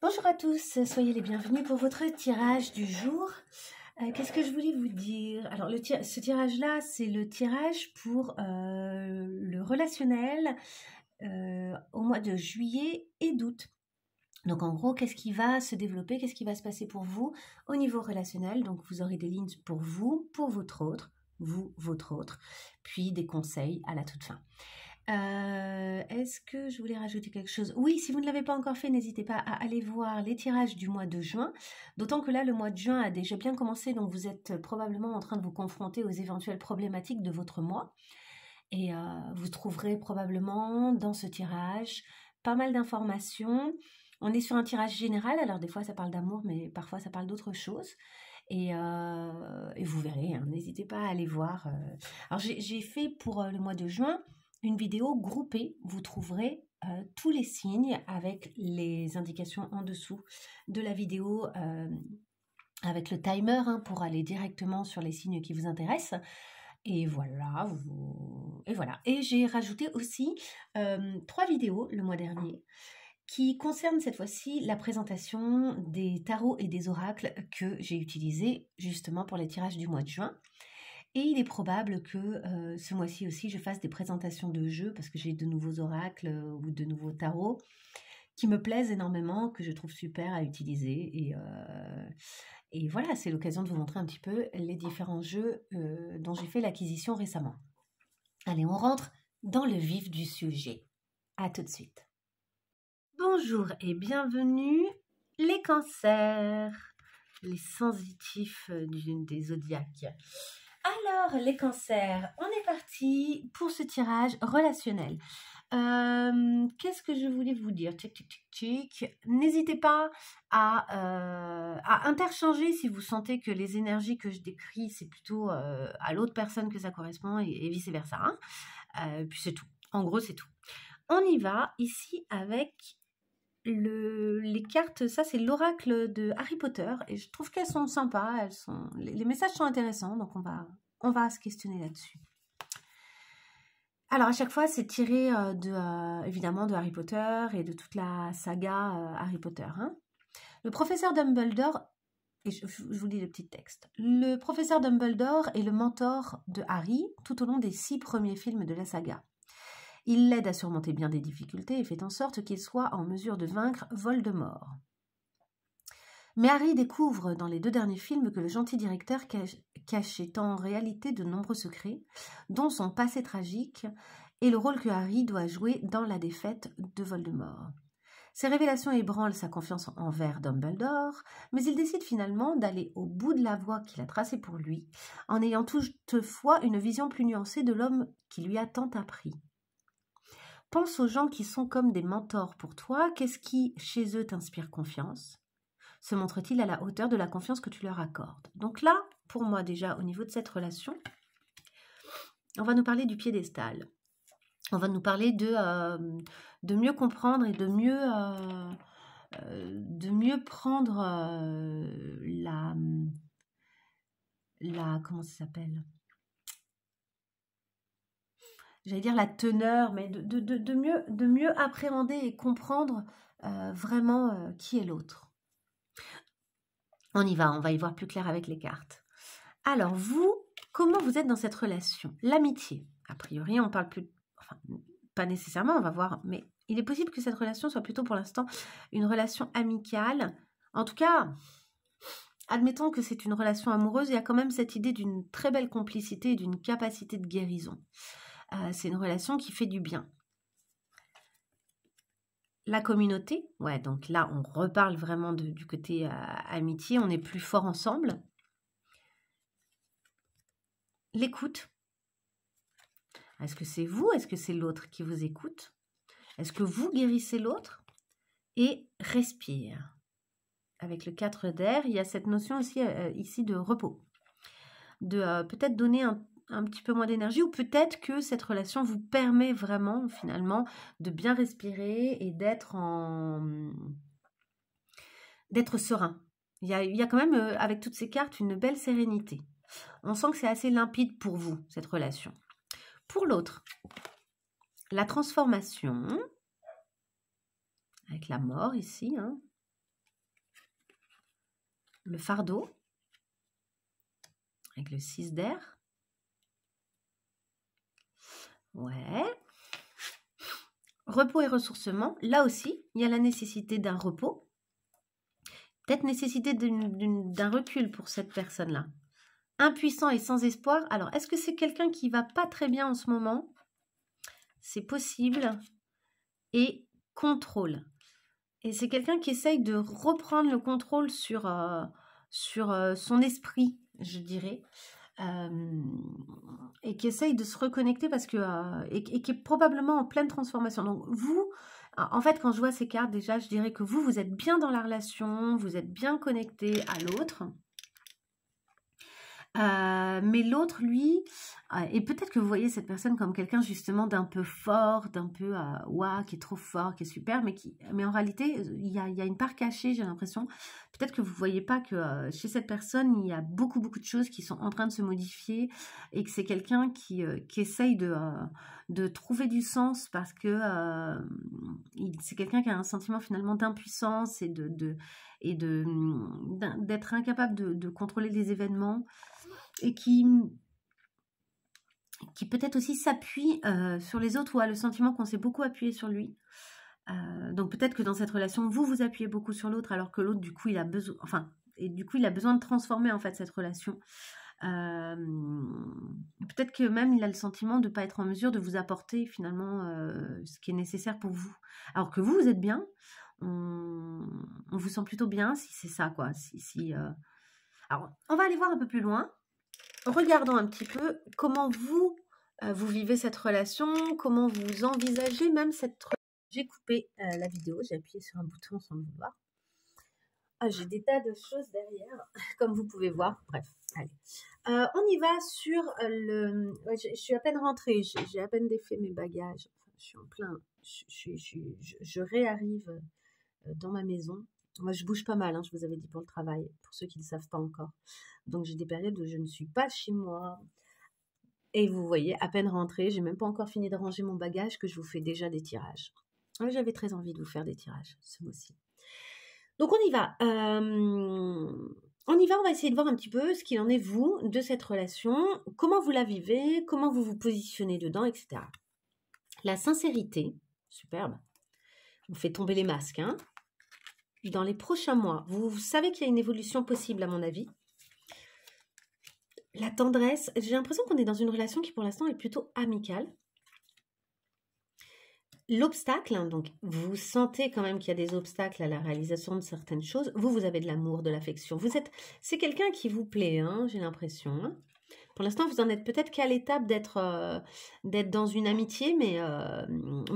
Bonjour à tous, soyez les bienvenus pour votre tirage du jour. Qu'est-ce que je voulais vous dire? Alors, ce tirage-là, c'est le tirage pour le relationnel au mois de juillet et d'août. Donc, en gros, qu'est-ce qui va se développer? Qu'est-ce qui va se passer pour vous au niveau relationnel? Donc, vous aurez des lignes pour vous, pour votre autre, vous, votre autre, puis des conseils à la toute fin. Est-ce que je voulais rajouter quelque chose? Oui, si vous ne l'avez pas encore fait, n'hésitez pas à aller voir les tirages du mois de juin. D'autant que là, le mois de juin a déjà bien commencé, donc vous êtes probablement en train de vous confronter aux éventuelles problématiques de votre mois. Et vous trouverez probablement dans ce tirage pas mal d'informations. On est sur un tirage général, alors des fois ça parle d'amour, mais parfois ça parle d'autre chose. Et vous verrez, hein, n'hésitez pas à aller voir. Alors j'ai fait pour le mois de juin une vidéo groupée. Vous trouverez tous les signes avec les indications en dessous de la vidéo avec le timer pour aller directement sur les signes qui vous intéressent. Et voilà, Et j'ai rajouté aussi 3 vidéos le mois dernier qui concernent cette fois-ci la présentation des tarots et des oracles que j'ai utilisés justement pour les tirages du mois de juin. Et il est probable que ce mois-ci aussi, je fasse des présentations de jeux parce que j'ai de nouveaux oracles ou de nouveaux tarots qui me plaisent énormément, que je trouve super à utiliser. Et voilà, c'est l'occasion de vous montrer un petit peu les différents jeux dont j'ai fait l'acquisition récemment. Allez, on rentre dans le vif du sujet. À tout de suite. Bonjour et bienvenue les cancers, les sensitifs des zodiaques. Alors, les cancers, on est parti pour ce tirage relationnel. Qu'est-ce que je voulais vous dire? N'hésitez pas à interchanger si vous sentez que les énergies que je décris, c'est plutôt à l'autre personne que ça correspond et vice-versa. Puis c'est tout. En gros, c'est tout. On y va ici avec les cartes. Ça, c'est l'oracle de Harry Potter. Et je trouve qu'elles sont sympas. Les messages sont intéressants. Donc, on va se questionner là-dessus. Alors, à chaque fois, c'est tiré évidemment de Harry Potter et de toute la saga Harry Potter. Le professeur Dumbledore, et je vous lis le petit texte. Le professeur Dumbledore est le mentor de Harry tout au long des 6 premiers films de la saga. Il l'aide à surmonter bien des difficultés et fait en sorte qu'il soit en mesure de vaincre Voldemort. Mais Harry découvre dans les 2 derniers films que le gentil directeur cachait en réalité de nombreux secrets, dont son passé tragique et le rôle que Harry doit jouer dans la défaite de Voldemort. Ces révélations ébranlent sa confiance envers Dumbledore, mais il décide finalement d'aller au bout de la voie qu'il a tracée pour lui, en ayant toutefois une vision plus nuancée de l'homme qui lui a tant appris. Pense aux gens qui sont comme des mentors pour toi. Qu'est-ce qui, chez eux, t'inspire confiance? Se montre-t-il à la hauteur de la confiance que tu leur accordes? Donc là, pour moi déjà, au niveau de cette relation, on va nous parler du piédestal. On va nous parler de mieux comprendre et de mieux prendre comment ça s'appelle? J'allais dire la teneur, mais de mieux appréhender et comprendre vraiment qui est l'autre. On y va, on va y voir plus clair avec les cartes. Alors vous, comment vous êtes dans cette relation? L'amitié, a priori, on parle plus... Enfin, pas nécessairement, on va voir, mais il est possible que cette relation soit plutôt pour l'instant une relation amicale. En tout cas, admettons que c'est une relation amoureuse, il y a quand même cette idée d'une très belle complicité et d'une capacité de guérison. C'est une relation qui fait du bien. La communauté, ouais, donc là, on reparle vraiment du côté amitié, on est plus fort ensemble. L'écoute. Est-ce que c'est vous? Est-ce que c'est l'autre qui vous écoute? Est-ce que vous guérissez l'autre? Et respire. Avec le 4 d'air, il y a cette notion aussi ici de repos. De peut-être donner un petit peu moins d'énergie, ou peut-être que cette relation vous permet vraiment, finalement, de bien respirer et d'être serein. Il y a quand même, avec toutes ces cartes, une belle sérénité. On sent que c'est assez limpide pour vous, cette relation. Pour l'autre, la transformation, avec la mort ici, le fardeau, avec le 6 d'air. Ouais. Repos et ressourcement. Là aussi, il y a la nécessité d'un repos. Peut-être nécessité d'un recul pour cette personne-là. Impuissant et sans espoir. Alors, est-ce que c'est quelqu'un qui va pas très bien en ce moment? C'est possible. Et contrôle. Et c'est quelqu'un qui essaye de reprendre le contrôle sur son esprit, je dirais. Et qui essaye de se reconnecter parce que et qui est probablement en pleine transformation. Donc vous, en fait, quand je vois ces cartes, déjà, je dirais que vous êtes bien dans la relation, vous êtes bien connecté à l'autre. Mais l'autre, lui, et peut-être que vous voyez cette personne comme quelqu'un justement d'un peu fort, d'un peu ouah, qui est trop fort, qui est super, mais en réalité, il y a une part cachée, j'ai l'impression. Peut-être que vous ne voyez pas que chez cette personne, il y a beaucoup de choses qui sont en train de se modifier et que c'est quelqu'un qui essaye de trouver du sens parce que c'est quelqu'un qui a un sentiment finalement d'impuissance et d'être incapable de contrôler les événements. Et qui peut-être aussi s'appuie sur les autres ou a le sentiment qu'on s'est beaucoup appuyé sur lui. Donc peut-être que dans cette relation, vous appuyez beaucoup sur l'autre alors que l'autre, du coup, il a besoin, il a besoin de transformer en fait cette relation. Peut-être que même il a le sentiment de ne pas être en mesure de vous apporter finalement ce qui est nécessaire pour vous. Alors que vous êtes bien, on vous sent plutôt bien si c'est ça, quoi. Alors, on va aller voir un peu plus loin. Regardons un petit peu comment vous vivez cette relation, comment vous envisagez même cette relation. J'ai coupé la vidéo, j'ai appuyé sur un bouton sans le vouloir. J'ai des tas de choses derrière, comme vous pouvez voir. Bref, allez. On y va sur le... je suis à peine rentrée, j'ai à peine défait mes bagages. Enfin, je suis en plein... Je réarrive dans ma maison. Moi, je bouge pas mal, hein, je vous avais dit pour le travail, pour ceux qui ne le savent pas encore. Donc, j'ai des périodes où je ne suis pas chez moi. Et vous voyez, à peine rentrée, j'ai même pas encore fini de ranger mon bagage que je vous fais déjà des tirages. J'avais très envie de vous faire des tirages ce mois-ci. Donc, on y va. On va essayer de voir un petit peu ce qu'il en est, vous, de cette relation, comment vous la vivez, comment vous vous positionnez dedans, etc. La sincérité, superbe. On fait tomber les masques, hein. Dans les prochains mois, vous savez qu'il y a une évolution possible à mon avis. La tendresse, j'ai l'impression qu'on est dans une relation qui pour l'instant est plutôt amicale. L'obstacle, hein, donc vous sentez quand même qu'il y a des obstacles à la réalisation de certaines choses. Vous avez de l'amour, de l'affection. C'est quelqu'un qui vous plaît, hein, j'ai l'impression. Hein. Pour l'instant, vous en êtes peut-être qu'à l'étape d'être dans une amitié, mais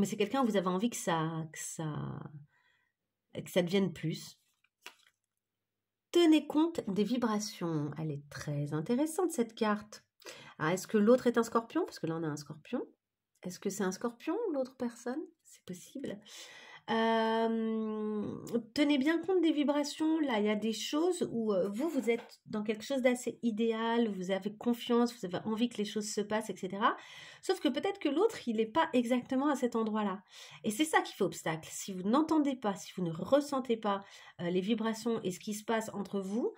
c'est quelqu'un où vous avez envie que ça devienne plus. Tenez compte des vibrations. Elle est très intéressante, cette carte. Alors, est-ce que l'autre est un scorpion? Parce que là, on a un scorpion. Est-ce que c'est un scorpion, l'autre personne? C'est possible. Tenez bien compte des vibrations. Là, il y a des choses où vous êtes dans quelque chose d'assez idéal, vous avez confiance, vous avez envie que les choses se passent, etc. Sauf que peut-être que l'autre, il n'est pas exactement à cet endroit-là. Et c'est ça qui fait obstacle. Si vous n'entendez pas, si vous ne ressentez pas les vibrations et ce qui se passe entre vous,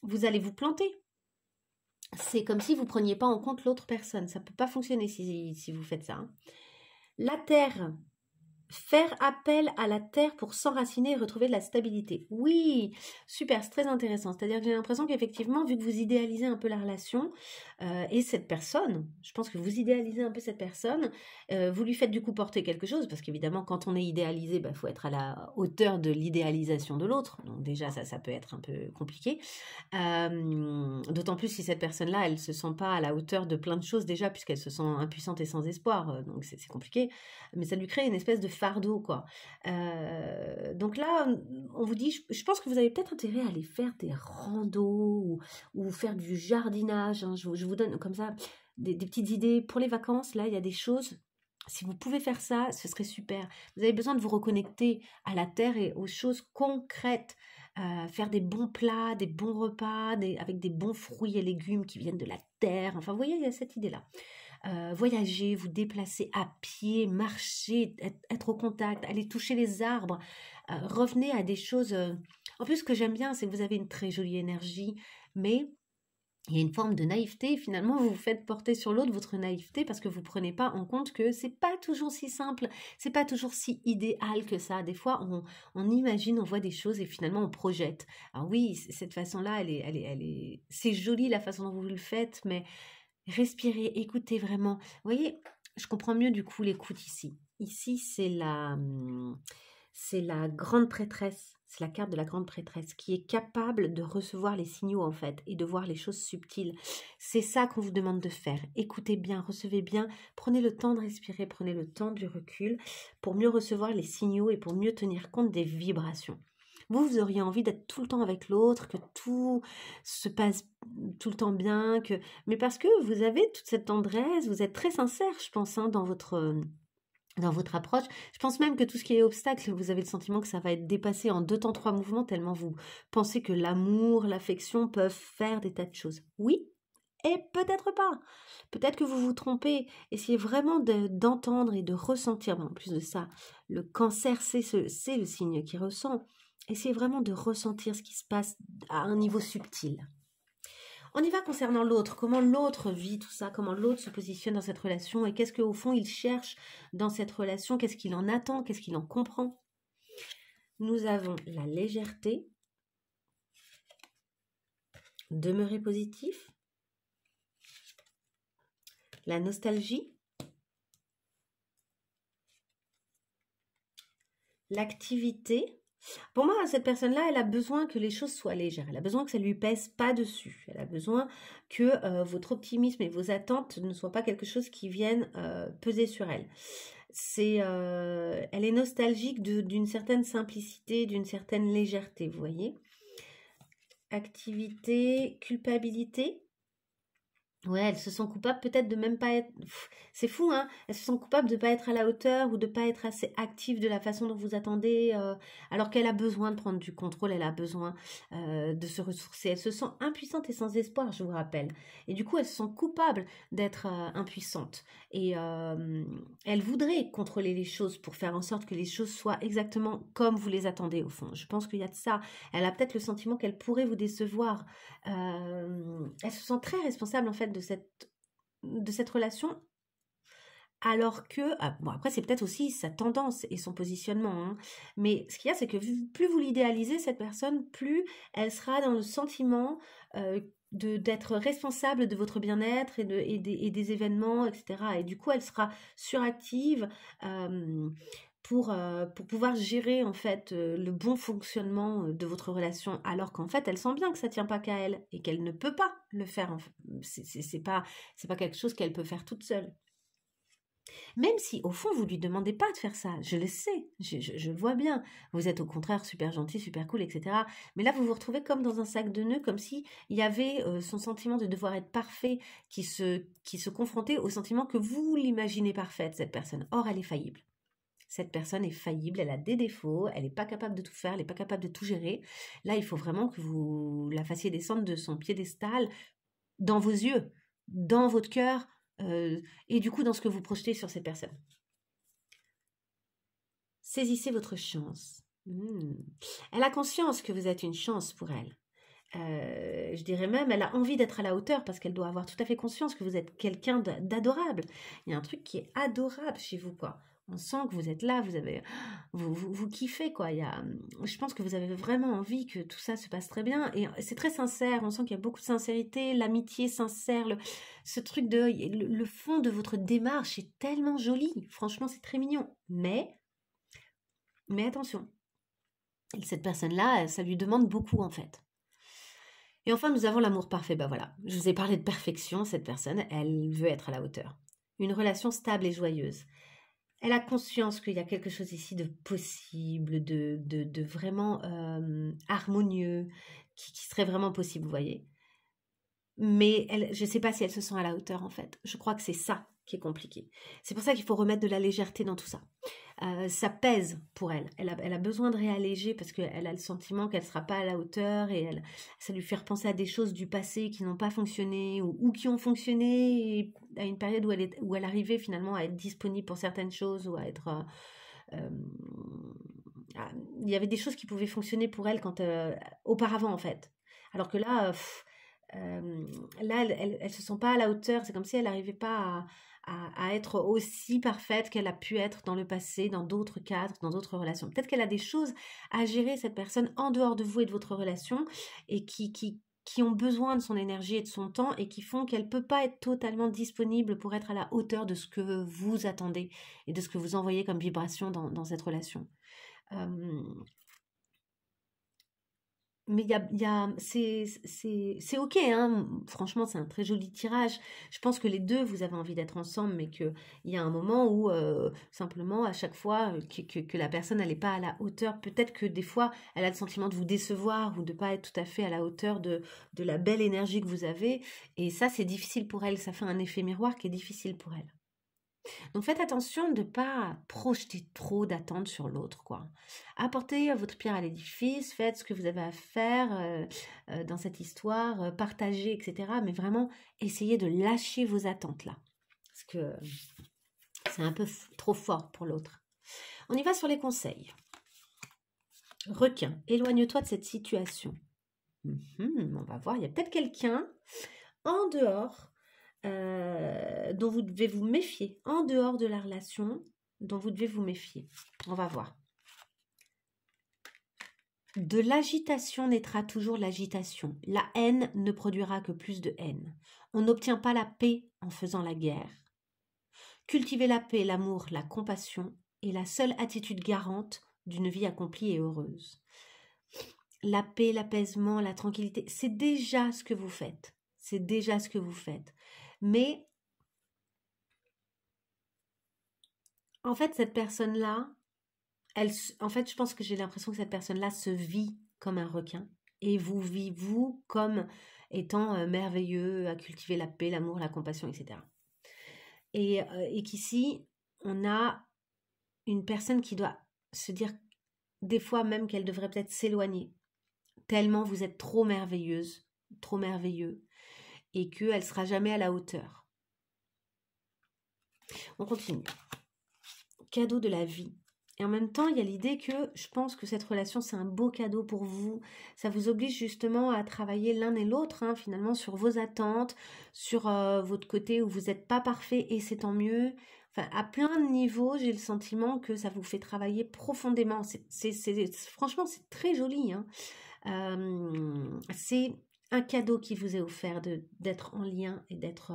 vous allez vous planter. C'est comme si vous ne preniez pas en compte l'autre personne. Ça ne peut pas fonctionner si vous faites ça. Hein. La terre. Faire appel à la terre pour s'enraciner et retrouver de la stabilité. Oui, super, c'est très intéressant. C'est-à-dire que j'ai l'impression qu'effectivement, vu que vous idéalisez un peu la relation et cette personne, je pense que vous idéalisez un peu cette personne, vous lui faites du coup porter quelque chose, parce qu'évidemment, quand on est idéalisé, il faut être à la hauteur de l'idéalisation de l'autre. Donc déjà, ça peut être un peu compliqué. D'autant plus si cette personne-là, elle ne se sent pas à la hauteur de plein de choses déjà, puisqu'elle se sent impuissante et sans espoir. Donc c'est compliqué. Mais ça lui crée une espèce de fardeau, quoi. Donc là, on vous dit, je pense que vous avez peut-être intérêt à aller faire des randos ou faire du jardinage. Hein. Je vous donne comme ça des petites idées pour les vacances. Là, il y a des choses. Si vous pouvez faire ça, ce serait super. Vous avez besoin de vous reconnecter à la terre et aux choses concrètes. Faire des bons plats, des bons repas, avec des bons fruits et légumes qui viennent de la terre. Enfin, vous voyez, il y a cette idée-là. Voyager, vous déplacer à pied, marcher, être au contact, aller toucher les arbres, revenez à des choses En plus, ce que j'aime bien, c'est que vous avez une très jolie énergie, mais il y a une forme de naïveté. Finalement, vous vous faites porter sur l'autre votre naïveté parce que vous ne prenez pas en compte que c'est pas toujours si simple, c'est pas toujours si idéal que ça. Des fois, on imagine, on voit des choses et finalement on projette. Alors oui, cette façon-là, c'est joli la façon dont vous le faites, mais respirez, écoutez vraiment. Vous voyez, je comprends mieux du coup l'écoute ici. Ici, c'est la grande prêtresse, c'est la carte de la grande prêtresse qui est capable de recevoir les signaux en fait et de voir les choses subtiles. C'est ça qu'on vous demande de faire. Écoutez bien, recevez bien, prenez le temps de respirer, prenez le temps du recul pour mieux recevoir les signaux et pour mieux tenir compte des vibrations. Vous auriez envie d'être tout le temps avec l'autre, que tout se passe tout le temps bien, mais parce que vous avez toute cette tendresse, vous êtes très sincère, je pense, hein, dans votre approche. Je pense même que tout ce qui est obstacle, vous avez le sentiment que ça va être dépassé en 2 temps 3 mouvements, tellement vous pensez que l'amour, l'affection peuvent faire des tas de choses. Oui, et peut-être pas. Peut-être que vous vous trompez. Essayez vraiment d'entendre et de ressentir. En plus de ça, le cancer, c'est le signe qui ressent. Essayez vraiment de ressentir ce qui se passe à un niveau subtil. On y va concernant l'autre, comment l'autre vit tout ça, comment l'autre se positionne dans cette relation et qu'est-ce qu'au fond il cherche dans cette relation, qu'est-ce qu'il en attend, qu'est-ce qu'il en comprend. Nous avons la légèreté, demeurer positif, la nostalgie, l'activité. Pour moi, cette personne-là, elle a besoin que les choses soient légères. Elle a besoin que ça ne lui pèse pas dessus. Elle a besoin que votre optimisme et vos attentes ne soient pas quelque chose qui vienne peser sur elle. Elle est nostalgique d'une certaine simplicité, d'une certaine légèreté, vous voyez. Activité, culpabilité. Ouais, elles se sentent coupables peut-être de même pas être... C'est fou, hein? Elles se sentent coupables de ne pas être à la hauteur ou de ne pas être assez active de la façon dont vous attendez, alors qu'elle a besoin de prendre du contrôle, elle a besoin de se ressourcer. Elle se sent impuissante et sans espoir, je vous rappelle. Et du coup, elle se sent coupable d'être impuissante. Et elle voudrait contrôler les choses pour faire en sorte que les choses soient exactement comme vous les attendez, au fond. Je pense qu'il y a de ça. Elle a peut-être le sentiment qu'elle pourrait vous décevoir. Elle se sent très responsable en fait de cette relation, alors que, bon après c'est peut-être aussi sa tendance et son positionnement, hein, mais ce qu'il y a c'est que plus vous l'idéalisez cette personne, plus elle sera dans le sentiment d'être responsable de votre bien-être et des événements, etc. Et du coup elle sera suractive, pour pouvoir gérer en fait le bon fonctionnement de votre relation, alors qu'en fait elle sent bien que ça tient pas qu'à elle et qu'elle ne peut pas le faire. C'est pas quelque chose qu'elle peut faire toute seule. Même si au fond vous lui demandez pas de faire ça, je le sais, je le vois bien. Vous êtes au contraire super gentil, super cool, etc. Mais là vous vous retrouvez comme dans un sac de nœuds, comme si il y avait son sentiment de devoir être parfait qui se confrontait au sentiment que vous l'imaginez parfaite cette personne. Or elle est faillible. Cette personne est faillible, elle a des défauts, elle n'est pas capable de tout faire, elle n'est pas capable de tout gérer. Là, il faut vraiment que vous la fassiez descendre de son piédestal dans vos yeux, dans votre cœur, et du coup dans ce que vous projetez sur cette personne. Saisissez votre chance. Elle a conscience que vous êtes une chance pour elle. Je dirais même, elle a envie d'être à la hauteur parce qu'elle doit avoir tout à fait conscience que vous êtes quelqu'un d'adorable. Il y a un truc qui est adorable chez vous, quoi. On sent que vous êtes là, vous kiffez, quoi. Je pense que vous avez vraiment envie que tout ça se passe très bien. Et c'est très sincère, on sent qu'il y a beaucoup de sincérité, l'amitié sincère, ce truc le fond de votre démarche est tellement joli. Franchement, c'est très mignon. Mais attention, cette personne-là, ça lui demande beaucoup, en fait. Et enfin, nous avons l'amour parfait. Ben voilà, je vous ai parlé de perfection. Cette personne, elle veut être à la hauteur. Une relation stable et joyeuse. Elle a conscience qu'il y a quelque chose ici de possible, de vraiment harmonieux, qui serait vraiment possible, vous voyez. Mais je ne sais pas si elle se sent à la hauteur, en fait. Je crois que c'est ça qui est compliqué. C'est pour ça qu'il faut remettre de la légèreté dans tout ça. Ça pèse pour elle. Elle a besoin de réalléger parce qu'elle a le sentiment qu'elle ne sera pas à la hauteur et ça lui fait repenser à des choses du passé qui n'ont pas fonctionné ou qui ont fonctionné et à une période où elle arrivait finalement à être disponible pour certaines choses ou à être il y avait des choses qui pouvaient fonctionner pour elle quand, auparavant, en fait. Alors que là, là, elle se sent pas à la hauteur. C'est comme si elle n'arrivait pas à être aussi parfaite qu'elle a pu être dans le passé, dans d'autres cadres, dans d'autres relations. Peut-être qu'elle a des choses à gérer, cette personne, en dehors de vous et de votre relation, et qui ont besoin de son énergie et de son temps, et qui font qu'elle peut pas être totalement disponible pour être à la hauteur de ce que vous attendez et de ce que vous envoyez comme vibration dans cette relation. Euh, mais c'est ok, hein. Franchement, c'est un très joli tirage. Je pense que les deux, vous avez envie d'être ensemble, mais qu'il y a un moment où, simplement, à chaque fois, que la personne n'est pas à la hauteur. Peut-être que des fois, elle a le sentiment de vous décevoir ou de pas être tout à fait à la hauteur de la belle énergie que vous avez. Et ça, c'est difficile pour elle. Ça fait un effet miroir qui est difficile pour elle. Donc faites attention de ne pas projeter trop d'attentes sur l'autre, quoi. Apportez votre pierre à l'édifice, faites ce que vous avez à faire dans cette histoire, partagez, etc. Mais vraiment, essayez de lâcher vos attentes là. Parce que c'est un peu trop fort pour l'autre. On y va sur les conseils. Requin, éloigne-toi de cette situation. On va voir, il y a peut-être quelqu'un en dehors dont vous devez vous méfier, en dehors de la relation, dont vous devez vous méfier. On va voir. De l'agitation naîtra toujours l'agitation. La haine ne produira que plus de haine. On n'obtient pas la paix en faisant la guerre. Cultiver la paix, l'amour, la compassion est la seule attitude garante d'une vie accomplie et heureuse. La paix, l'apaisement, la tranquillité, c'est déjà ce que vous faites. C'est déjà ce que vous faites. Mais en fait, cette personne-là, en fait, je pense que j'ai l'impression que cette personne-là se vit comme un requin et vous vit, vous, comme étant merveilleux, à cultiver la paix, l'amour, la compassion, etc. Et qu'ici, on a une personne qui doit se dire des fois même qu'elle devrait peut-être s'éloigner, tellement vous êtes trop merveilleuse, trop merveilleux, et qu'elle ne sera jamais à la hauteur. On continue. Cadeau de la vie. Et en même temps, il y a l'idée que je pense que cette relation, c'est un beau cadeau pour vous. Ça vous oblige justement à travailler l'un et l'autre, hein, finalement, sur vos attentes, sur votre côté où vous n'êtes pas parfait et c'est tant mieux. Enfin, à plein de niveaux, j'ai le sentiment que ça vous fait travailler profondément. Franchement, c'est très joli, hein. C'est un cadeau qui vous est offert d'être en lien et d'être...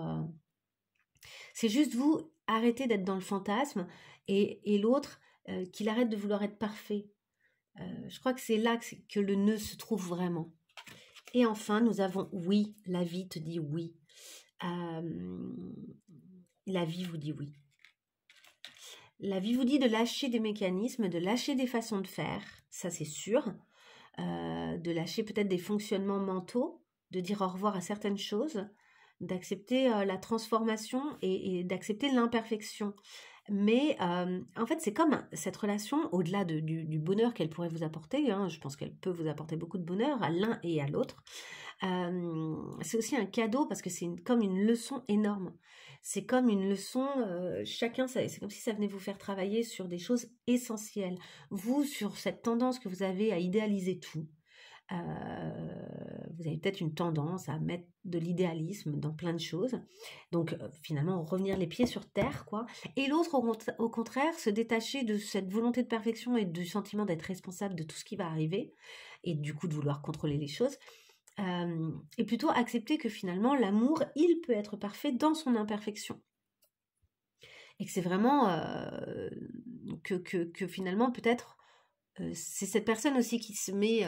C'est juste vous arrêtez d'être dans le fantasme et l'autre qu'il arrête de vouloir être parfait. Je crois que c'est là que le nœud se trouve vraiment. Et enfin, nous avons oui, la vie te dit oui. La vie vous dit oui. La vie vous dit de lâcher des mécanismes, de lâcher des façons de faire, ça c'est sûr, de lâcher peut-être des fonctionnements mentaux, de dire au revoir à certaines choses, d'accepter la transformation et d'accepter l'imperfection. Mais en fait, c'est comme cette relation, au-delà du bonheur qu'elle pourrait vous apporter, hein, je pense qu'elle peut vous apporter beaucoup de bonheur à l'un et à l'autre, c'est aussi un cadeau parce que c'est comme une leçon énorme. C'est comme une leçon, chacun, c'est comme si ça venait vous faire travailler sur des choses essentielles. Vous, sur cette tendance que vous avez à idéaliser tout, vous avez peut-être une tendance à mettre de l'idéalisme dans plein de choses. Donc, finalement, revenir les pieds sur terre, quoi. Et l'autre, au contraire, se détacher de cette volonté de perfection et du sentiment d'être responsable de tout ce qui va arriver, et du coup de vouloir contrôler les choses. Et plutôt accepter que finalement, l'amour, il peut être parfait dans son imperfection. Et que c'est vraiment... que finalement, peut-être, c'est cette personne aussi qui se met...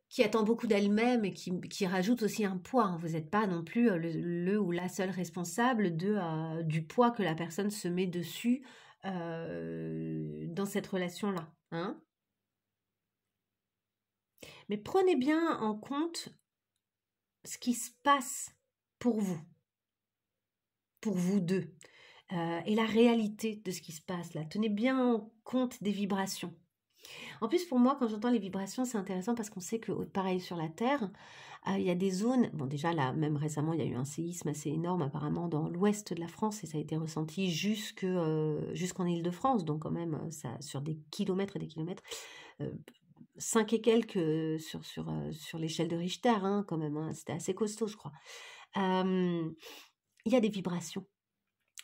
qui attend beaucoup d'elle-même et qui rajoute aussi un poids, hein. Vous n'êtes pas non plus le ou la seule responsable du poids que la personne se met dessus dans cette relation-là, hein. Mais prenez bien en compte ce qui se passe pour vous deux, et la réalité de ce qui se passe là. Tenez bien compte des vibrations. En plus, pour moi, quand j'entends les vibrations, c'est intéressant parce qu'on sait que, pareil sur la Terre, il y a des zones, bon déjà là, même récemment, il y a eu un séisme assez énorme apparemment dans l'ouest de la France et ça a été ressenti jusqu'en Île-de-France, donc quand même, ça, sur des kilomètres et des kilomètres, 5 et quelques sur l'échelle de Richter, hein, quand même, hein, c'était assez costaud, je crois. Il y a des vibrations.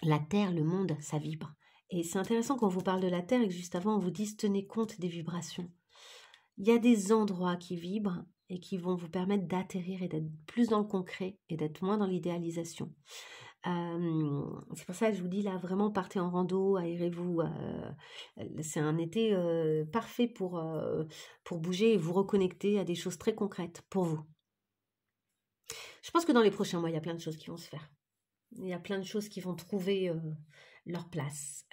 La Terre, le monde, ça vibre. Et c'est intéressant quand on vous parle de la Terre et que juste avant on vous dise tenez compte des vibrations. Il y a des endroits qui vibrent et qui vont vous permettre d'atterrir et d'être plus dans le concret et d'être moins dans l'idéalisation. C'est pour ça que je vous dis là, vraiment partez en rando, aérez-vous. C'est un été parfait pour bouger et vous reconnecter à des choses très concrètes pour vous. Je pense que dans les prochains mois, il y a plein de choses qui vont se faire. Il y a plein de choses qui vont trouver leur place.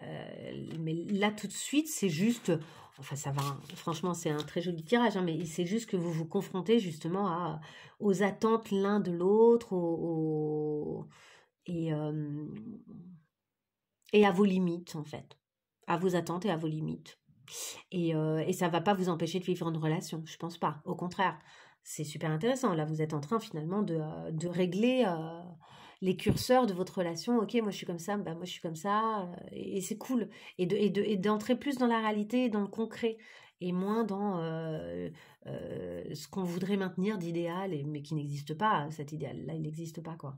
Mais là, tout de suite, c'est juste... Enfin, ça va. Hein. Franchement, c'est un très joli tirage. Hein, mais c'est juste que vous vous confrontez justement aux attentes l'un de l'autre et à vos limites, en fait. À vos attentes et à vos limites. Et ça ne va pas vous empêcher de vivre une relation. Je pense pas. Au contraire, c'est super intéressant. Là, vous êtes en train finalement de régler... les curseurs de votre relation, ok, moi je suis comme ça, bah moi je suis comme ça, et c'est cool. Et d'entrer plus dans la réalité, dans le concret, et moins dans ce qu'on voudrait maintenir d'idéal, mais qui n'existe pas, cet idéal-là, il n'existe pas, quoi.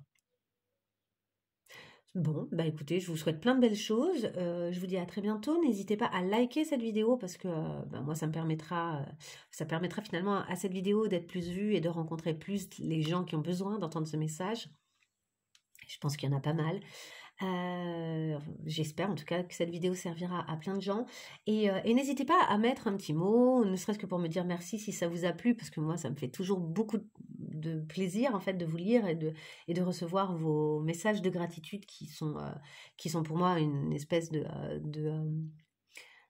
Bon, bah écoutez, je vous souhaite plein de belles choses. Je vous dis à très bientôt. N'hésitez pas à liker cette vidéo parce que bah, moi, ça permettra finalement à cette vidéo d'être plus vue et de rencontrer plus les gens qui ont besoin d'entendre ce message. Je pense qu'il y en a pas mal. J'espère en tout cas que cette vidéo servira à plein de gens. Et n'hésitez pas à mettre un petit mot, ne serait-ce que pour me dire merci si ça vous a plu, parce que moi, ça me fait toujours beaucoup de plaisir en fait de vous lire et de recevoir vos messages de gratitude qui sont pour moi une espèce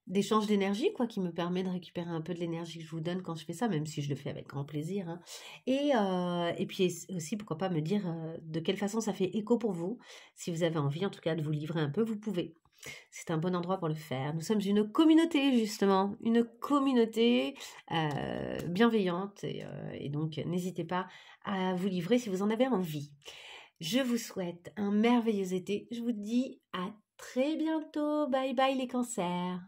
d'échange d'énergie, quoi, qui me permet de récupérer un peu de l'énergie que je vous donne quand je fais ça, même si je le fais avec grand plaisir. Hein. Et puis aussi, pourquoi pas me dire de quelle façon ça fait écho pour vous. Si vous avez envie, en tout cas, de vous livrer un peu, vous pouvez. C'est un bon endroit pour le faire. Nous sommes une communauté, justement, une communauté bienveillante. Et donc, n'hésitez pas à vous livrer si vous en avez envie. Je vous souhaite un merveilleux été. Je vous dis à très bientôt. Bye bye les cancers.